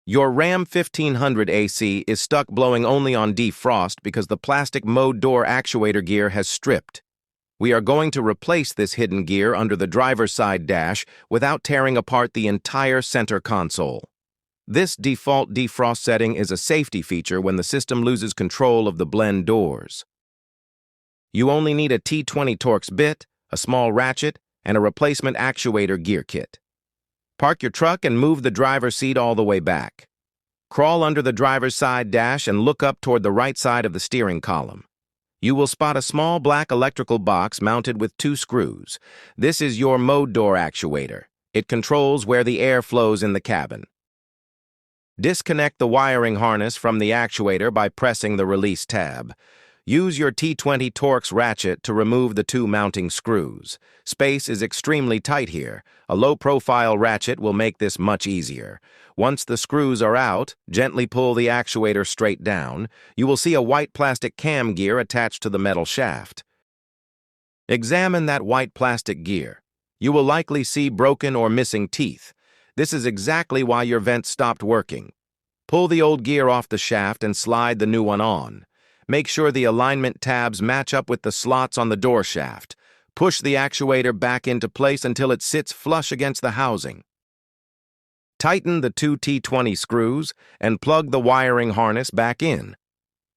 Your Ram 1500 AC is stuck blowing only on defrost because the plastic mode door actuator gear has stripped. We are going to replace this hidden gear under the driver's side dash without tearing apart the entire center console. This default defrost setting is a safety feature when the system loses control of the blend doors. You only need a T20 Torx bit, a small ratchet, and a replacement actuator gear kit. Park your truck and move the driver's seat all the way back. Crawl under the driver's side dash and look up toward the right side of the steering column. You will spot a small black electrical box mounted with 2 screws. This is your mode door actuator. It controls where the air flows in the cabin. Disconnect the wiring harness from the actuator by pressing the release tab. Use your T20 Torx ratchet to remove the 2 mounting screws. Space is extremely tight here. A low-profile ratchet will make this much easier. Once the screws are out, gently pull the actuator straight down. You will see a white plastic cam gear attached to the metal shaft. Examine that white plastic gear. You will likely see broken or missing teeth. This is exactly why your vent stopped working. Pull the old gear off the shaft and slide the new one on. Make sure the alignment tabs match up with the slots on the door shaft. Push the actuator back into place until it sits flush against the housing. Tighten the 2 T20 screws and plug the wiring harness back in.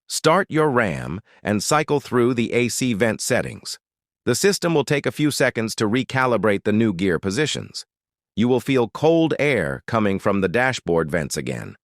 Start your Ram and cycle through the AC vent settings. The system will take a few seconds to recalibrate the new gear positions. You will feel cold air coming from the dashboard vents again.